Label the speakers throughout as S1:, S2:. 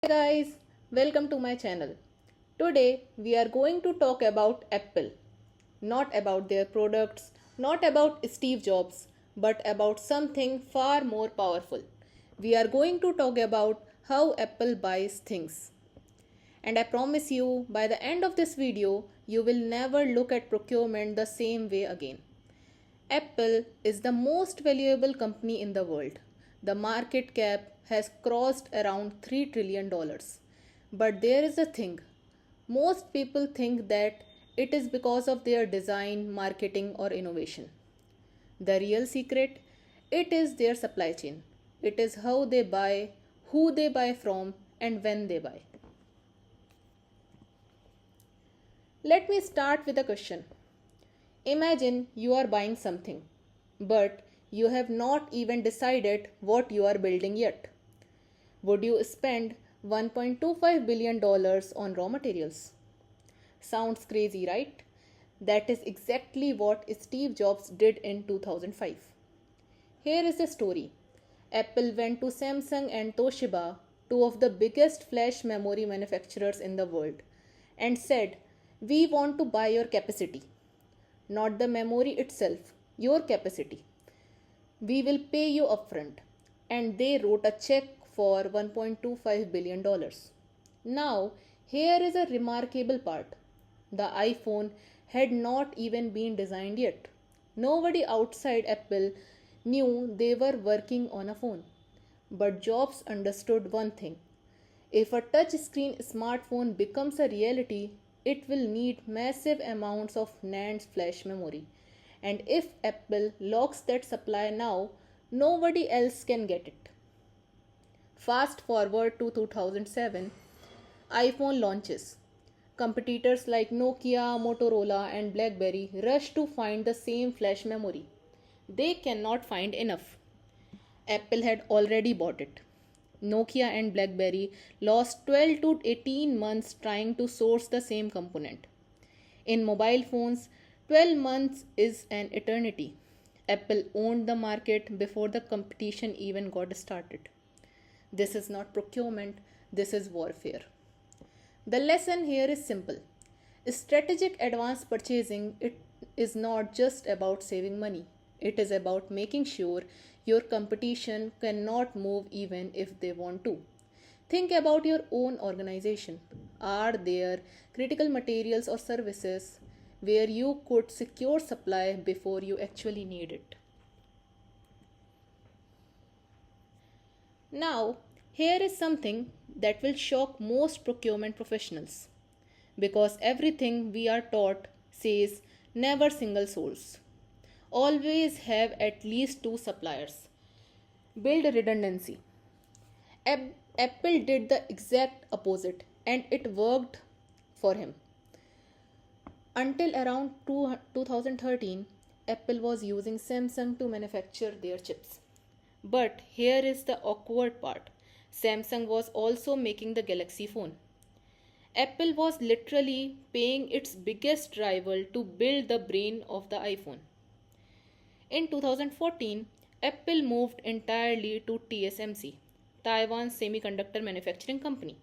S1: Hey guys, welcome to my channel. Today we are going to talk about Apple. Not about their products, not about Steve Jobs, but about something far more powerful. We are going to talk about how Apple buys things. And I promise you, by the end of this video, you will never look at procurement the same way again. Apple is the most valuable company in the world. The market cap has crossed around $3 trillion. But there is a thing. Most people think that it is because of their design, marketing, or innovation. The real secret? It is their supply chain. It is how they buy, who they buy from, and when they buy. Let me start with a question. Imagine you are buying something, but you have not even decided what you are building yet. Would you spend $1.25 billion on raw materials? Sounds crazy, right? That is exactly what Steve Jobs did in 2005. Here is the story. Apple went to Samsung and Toshiba, two of the biggest flash memory manufacturers in the world, and said, "We want to buy your capacity. Not the memory itself, your capacity. We will pay you upfront." And they wrote a check for $1.25 billion. Now, here is a remarkable part. The iPhone had not even been designed yet. Nobody outside Apple knew they were working on a phone. But Jobs understood one thing. If a touchscreen smartphone becomes a reality, it will need massive amounts of NAND flash memory. And if Apple locks that supply now, nobody else can get it. Fast forward to 2007, iPhone launches. Competitors like Nokia, Motorola, and BlackBerry rush to find the same flash memory. They cannot find enough. Apple had already bought it. Nokia and BlackBerry lost 12 to 18 months trying to source the same component. In mobile phones, 12 months is an eternity. Apple owned the market before the competition even got started. This is not procurement, this is warfare. The lesson here is simple. Strategic advanced purchasing it is not just about saving money. It is about making sure your competition cannot move even if they want to. Think about your own organization. Are there critical materials or services where you could secure supply before you actually need it? Now, here is something that will shock most procurement professionals because everything we are taught says never single source. Always have at least two suppliers. Build redundancy. Apple did the exact opposite and it worked for him. Until around 2013, Apple was using Samsung to manufacture their chips. But here is the awkward part. Samsung was also making the Galaxy phone. Apple was literally paying its biggest rival to build the brain of the iPhone. In 2014, Apple moved entirely to TSMC, Taiwan's semiconductor manufacturing company.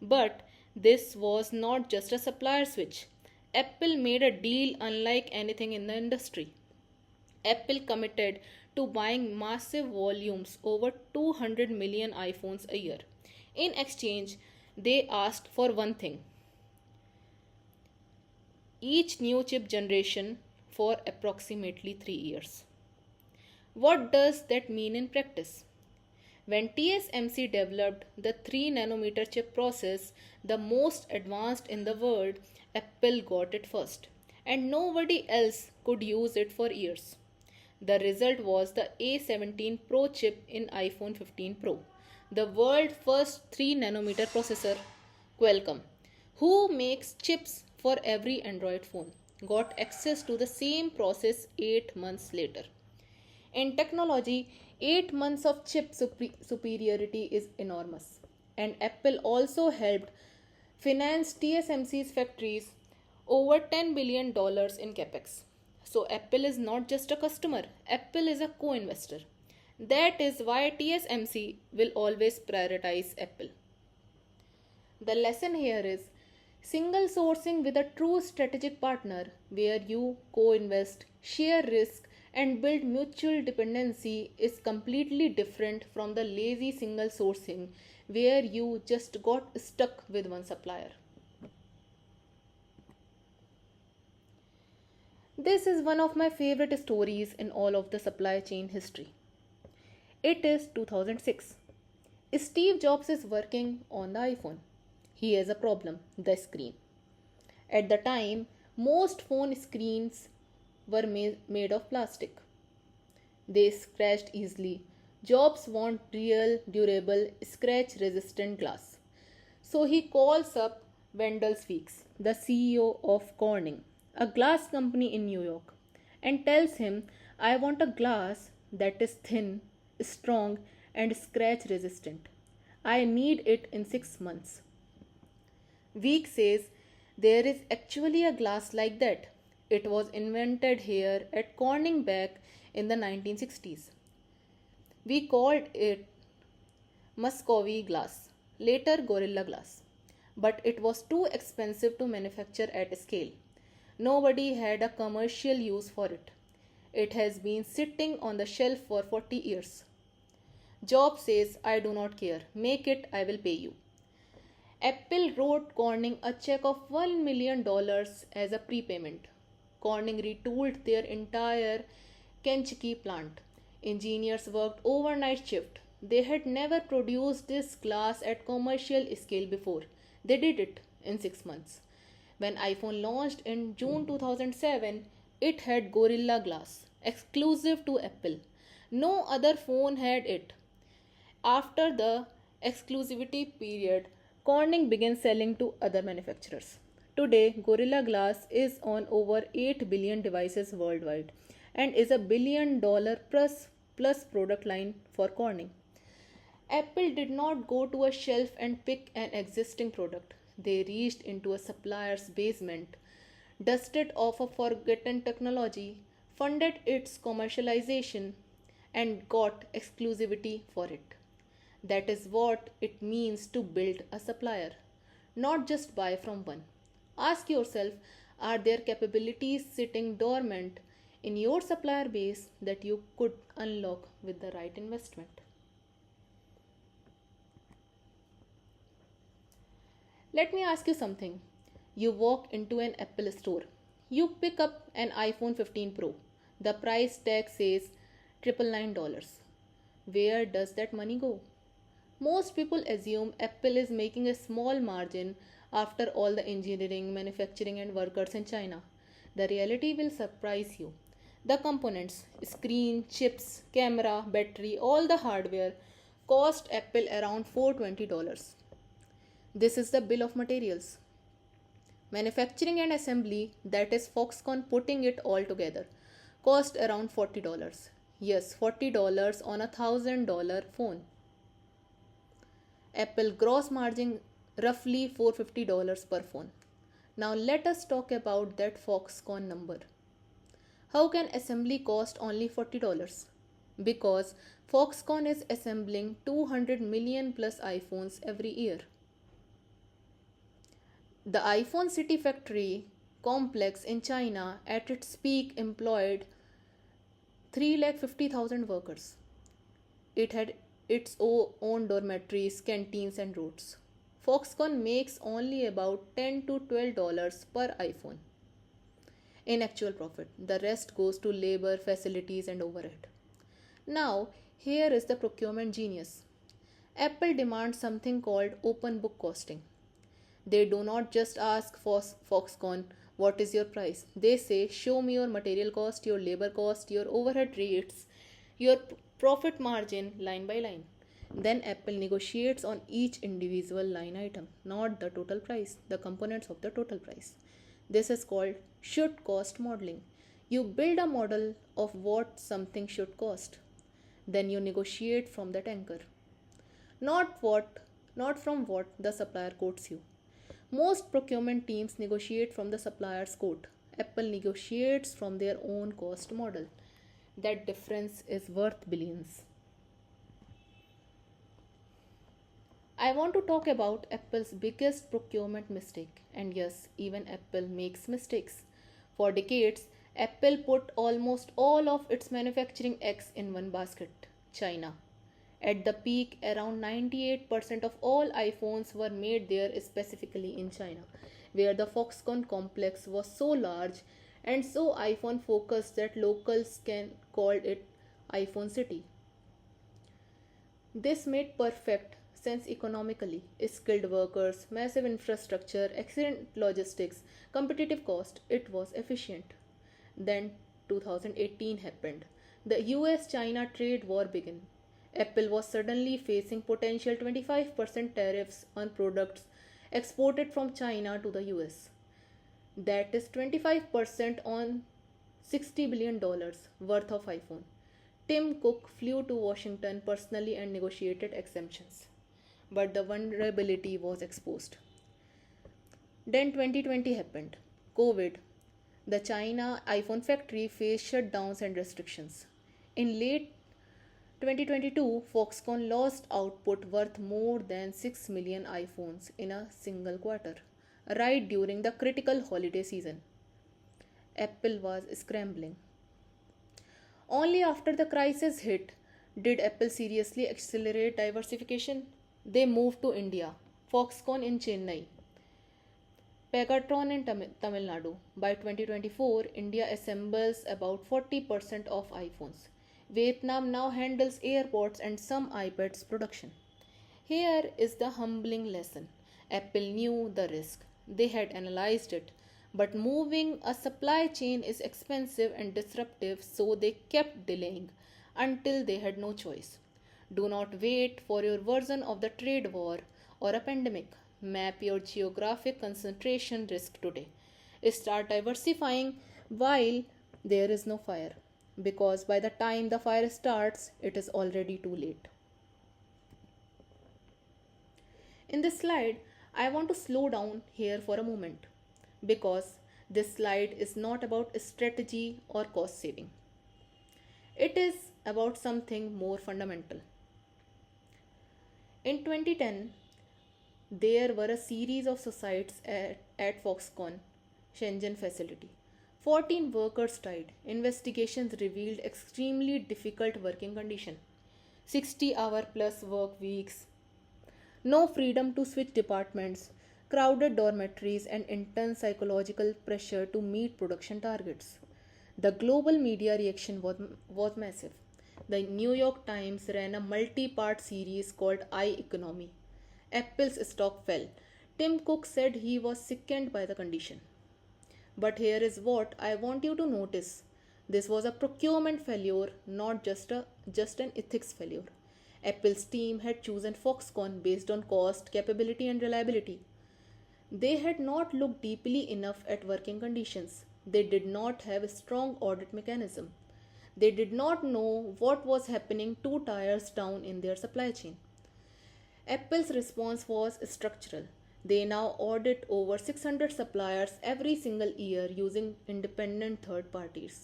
S1: But this was not just a supplier switch. Apple made a deal unlike anything in the industry. Apple committed to buying massive volumes, over 200 million iPhones a year. In exchange, they asked for one thing: each new chip generation for approximately 3 years. What does that mean in practice? When TSMC developed the 3 nanometer chip process, the most advanced in the world, Apple got it first, and nobody else could use it for years. The result was the A17 Pro chip in iPhone 15 Pro, the world's first 3 nanometer processor. Qualcomm, who makes chips for every Android phone, got access to the same process 8 months later. In technology, 8 months of chip superiority is enormous. And Apple also helped finance TSMC's factories over $10 billion in capex. So Apple is not just a customer, Apple is a co-investor. That is why TSMC will always prioritize Apple. The lesson here is single sourcing with a true strategic partner where you co invest, share risk, and build mutual dependency is completely different from the lazy single sourcing where you just got stuck with one supplier. This is one of my favorite stories in all of the supply chain history. It is 2006. Steve Jobs is working on the iPhone. He has a problem, the screen. At the time, most phone screens were made of plastic. They scratched easily. Jobs want real, durable, scratch resistant glass. So he calls up Wendell Weeks, the CEO of Corning, a glass company in New York, and tells him, I want a glass that is thin, strong, and scratch resistant. I need it in 6 months. Week says there is actually a glass like that. It was invented here at Corning back in the 1960s. We called it Muscovy glass, later Gorilla Glass. But it was too expensive to manufacture at scale. Nobody had a commercial use for it. It has been sitting on the shelf for 40 years. Jobs says, I do not care. Make it, I will pay you. Apple wrote Corning a check of $1 million as a prepayment. Corning retooled their entire Kentucky plant. Engineers worked overnight shift. They had never produced this glass at commercial scale before. They did it in 6 months. When iPhone launched in June 2007, it had Gorilla Glass, exclusive to Apple. No other phone had it. After the exclusivity period, Corning began selling to other manufacturers. Today, Gorilla Glass is on over 8 billion devices worldwide and is a $1 billion plus product line for Corning. Apple did not go to a shelf and pick an existing product. They reached into a supplier's basement, dusted off a forgotten technology, funded its commercialization, and got exclusivity for it. That is what it means to build a supplier, not just buy from one. Ask yourself, are there capabilities sitting dormant in your supplier base that you could unlock with the right investment? Let me ask you something. You walk into an Apple store. You pick up an iPhone 15 Pro. The price tag says $999. Where does that money go? Most people assume Apple is making a small margin after all the engineering, manufacturing, and workers in China. The reality will surprise you. The components, screen, chips, camera, battery, all the hardware cost Apple around $420. This is the bill of materials. Manufacturing and assembly, that is Foxconn putting it all together, cost around $40. Yes, $40 on a $1,000 phone. Apple gross margin roughly $450 per phone. Now let us talk about that Foxconn number. How can assembly cost only $40? Because Foxconn is assembling 200 million plus iPhones every year. The iPhone City factory complex in China at its peak employed 350,000 workers. It had its own dormitories, canteens, and roads. Foxconn makes only about $10 to $12 per iPhone in actual profit. The rest goes to labor, facilities, and overhead. Now, here is the procurement genius. Apple demands something called open book costing. They do not just ask Foxconn, what is your price? They say, show me your material cost, your labor cost, your overhead rates, your profit margin line by line. Then Apple negotiates on each individual line item, not the total price, the components of the total price. This is called should cost modeling. You build a model of what something should cost. Then you negotiate from that anchor. Not from what the supplier quotes you. Most procurement teams negotiate from the supplier's quote. Apple negotiates from their own cost model. That difference is worth billions. I want to talk about Apple's biggest procurement mistake. And yes, even Apple makes mistakes. For decades, Apple put almost all of its manufacturing eggs in one basket: China. At the peak, around 98% of all iPhones were made there, specifically in China, where the Foxconn complex was so large and so iPhone focused that locals can called it iPhone City. This made perfect sense economically: skilled workers, massive infrastructure, excellent logistics, competitive cost. It was efficient. Then 2018 happened. The US China trade war began. Apple was suddenly facing potential 25% tariffs on products exported from China to the US. That is 25% on $60 billion worth of iPhone. Tim Cook flew to Washington personally and negotiated exemptions. But the vulnerability was exposed. Then 2020 happened. COVID. The China iPhone factory faced shutdowns and restrictions. In late 2022, Foxconn lost output worth more than 6 million iPhones in a single quarter, right during the critical holiday season. Apple was scrambling. Only after the crisis hit did Apple seriously accelerate diversification. They moved to India, Foxconn in Chennai, Pegatron in Tamil Nadu. By 2024, India assembles about 40% of iPhones. Vietnam now handles airports and some iPads production. Here is the humbling lesson. Apple knew the risk. They had analyzed it. But moving a supply chain is expensive and disruptive, so they kept delaying until they had no choice. Do not wait for your version of the trade war or a pandemic. Map your geographic concentration risk today. Start diversifying while there is no fire, because by the time the fire starts, it is already too late. In this slide, I want to slow down here for a moment because this slide is not about strategy or cost saving. It is about something more fundamental. In 2010, there were a series of suicides at Foxconn Shenzhen facility. 14 workers died. Investigations revealed extremely difficult working conditions: 60-hour plus work weeks, no freedom to switch departments, crowded dormitories, and intense psychological pressure to meet production targets. The global media reaction was massive. The New York Times ran a multi part series called I Economy. Apple's stock fell. Tim Cook said he was sickened by the condition. But here is what I want you to notice. This was a procurement failure, not just an ethics failure. Apple's team had chosen Foxconn based on cost, capability, and reliability. They had not looked deeply enough at working conditions. They did not have a strong audit mechanism. They did not know what was happening 2 tiers down in their supply chain. Apple's response was structural. They now audit over 600 suppliers every single year using independent third parties.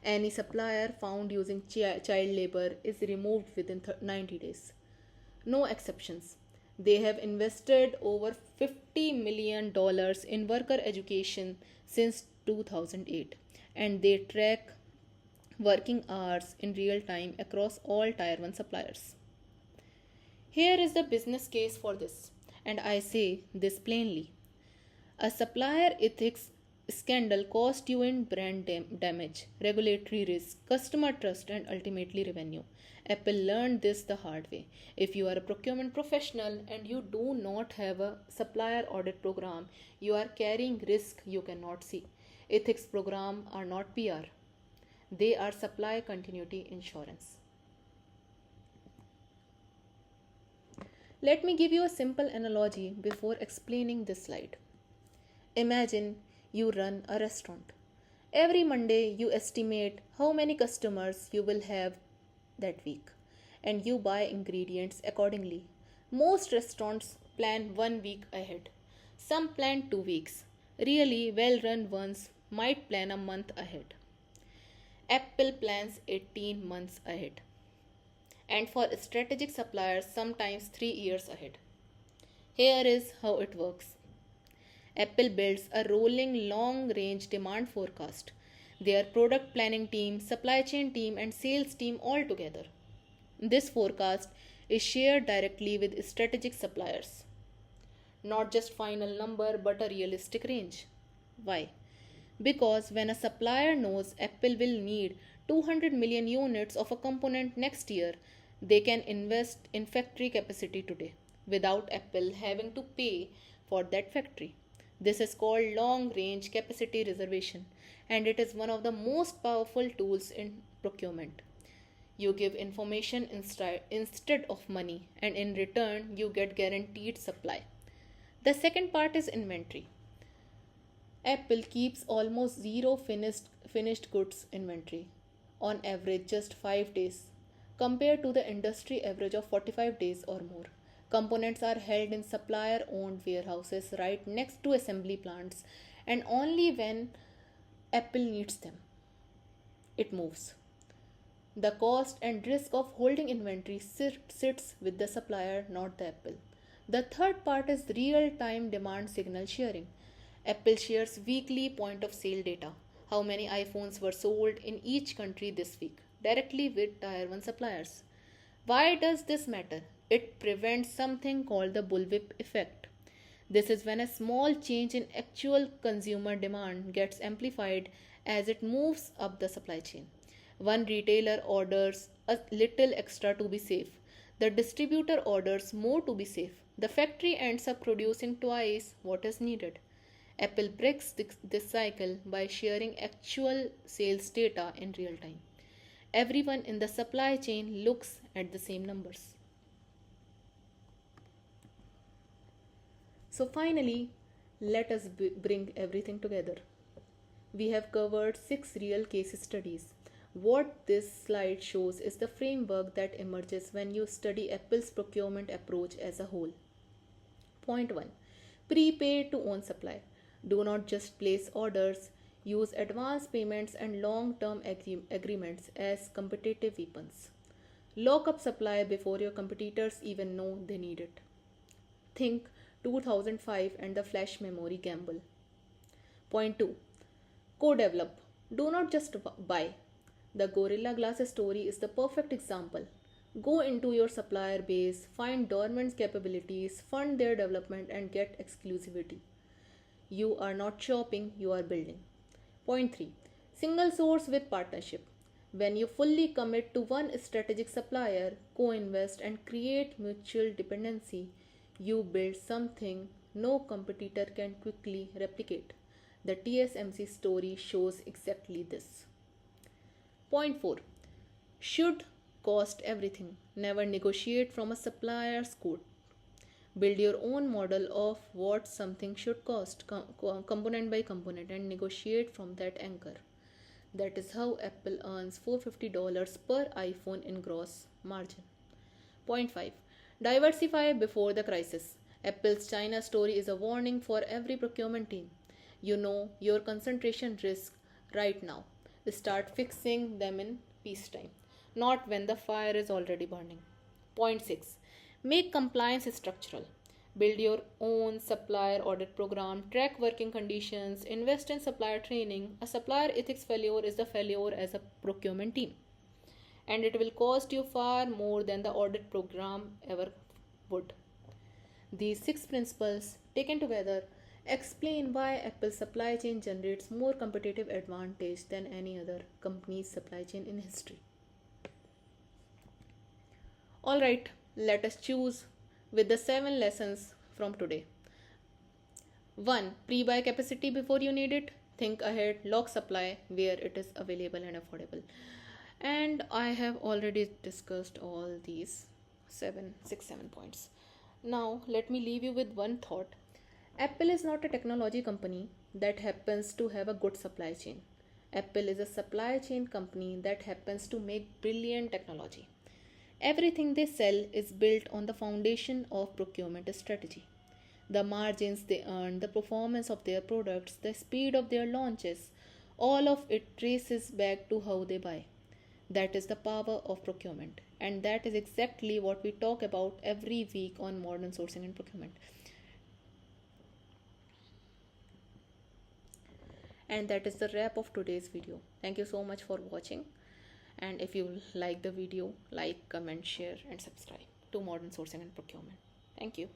S1: Any supplier found using child labor is removed within 90 days. No exceptions. They have invested over $50 million in worker education since 2008, and they track working hours in real time across all Tier 1 suppliers. Here is the business case for this, and I say this plainly. A supplier ethics scandal cost you in brand damage, regulatory risk, customer trust, and ultimately revenue. Apple learned this the hard way. If you are a procurement professional and you do not have a supplier audit program, you are carrying risk you cannot see. Ethics programs are not PR. They are supply continuity insurance. Let me give you a simple analogy before explaining this slide. Imagine you run a restaurant. Every Monday, you estimate how many customers you will have that week, and you buy ingredients accordingly. Most restaurants plan 1 week ahead. Some plan 2 weeks. Really well run ones might plan a month ahead. Apple plans 18 months ahead. And for strategic suppliers, sometimes 3 years ahead. Here is how it works. Apple builds a rolling long range demand forecast. Their product planning team, supply chain team, and sales team all together. This forecast is shared directly with strategic suppliers. Not just final number but a realistic range. Why? Because when a supplier knows Apple will need 200 million units of a component next year, they can invest in factory capacity today without Apple having to pay for that factory. This is called long range capacity reservation, and it is one of the most powerful tools in procurement. You give information instead of money, and in return, you get guaranteed supply. The second part is inventory. Apple keeps almost zero finished goods inventory, on average just 5 days, compared to the industry average of 45 days or more. Components are held in supplier owned warehouses right next to assembly plants, and only when Apple needs them, it moves. The cost and risk of holding inventory sits with the supplier, not the Apple. The third part is real time demand signal sharing. Apple shares weekly point of sale data. How many iPhones were sold in each country this week, directly with Tier 1 suppliers. Why does this matter? It prevents something called the bullwhip effect. This is when a small change in actual consumer demand gets amplified as it moves up the supply chain. One retailer orders a little extra to be safe. The distributor orders more to be safe. The factory ends up producing twice what is needed. Apple breaks this cycle by sharing actual sales data in real time. Everyone in the supply chain looks at the same numbers. So, finally, let us bring everything together. We have covered 6 real case studies. What this slide shows is the framework that emerges when you study Apple's procurement approach as a whole. Point 1. Prepay to own supply. Do not just place orders, use advance payments and long term agreements as competitive weapons. Lock up supply before your competitors even know they need it. Think 2005 and the flash memory gamble. Point 2. Co develop. Do not just buy. The Gorilla Glass story is the perfect example. Go into your supplier base, find dormant capabilities, fund their development, and get exclusivity. You are not shopping, you are building. Point 3. Single source with partnership. When you fully commit to one strategic supplier, co invest, and create mutual dependency, you build something no competitor can quickly replicate. The TSMC story shows exactly this. Point 4. Should cost everything. Never negotiate from a supplier's quote. Build your own model of what something should cost, component by component, and negotiate from that anchor. That is how Apple earns $450 per iPhone in gross margin. Point 5. Diversify before the crisis. Apple's China story is a warning for every procurement team. You know your concentration risk right now. Start fixing them in peacetime, not when the fire is already burning. Point 6. Make compliance structural. Build your own supplier audit program, track working conditions, invest in supplier training. A supplier ethics failure is a failure as a procurement team, and it will cost you far more than the audit program ever would. These 6 principles, taken together, explain why Apple's supply chain generates more competitive advantage than any other company's supply chain in history. Alright, let us choose with the 7 lessons from today. 1. Pre-buy capacity before you need it. Think ahead, lock supply where it is available and affordable. And I have already discussed all these 7 points. Now, let me leave you with one thought. Apple is not a technology company that happens to have a good supply chain. Apple is a supply chain company that happens to make brilliant technology. Everything they sell is built on the foundation of procurement strategy. The margins they earn, the performance of their products, the speed of their launches, all of it traces back to how they buy. That is the power of procurement, and that is exactly what we talk about every week on modern sourcing and procurement. And that is the wrap of today's video. Thank you so much for watching. And if you like the video, like, comment, share and subscribe to Modern Sourcing and Procurement. Thank you.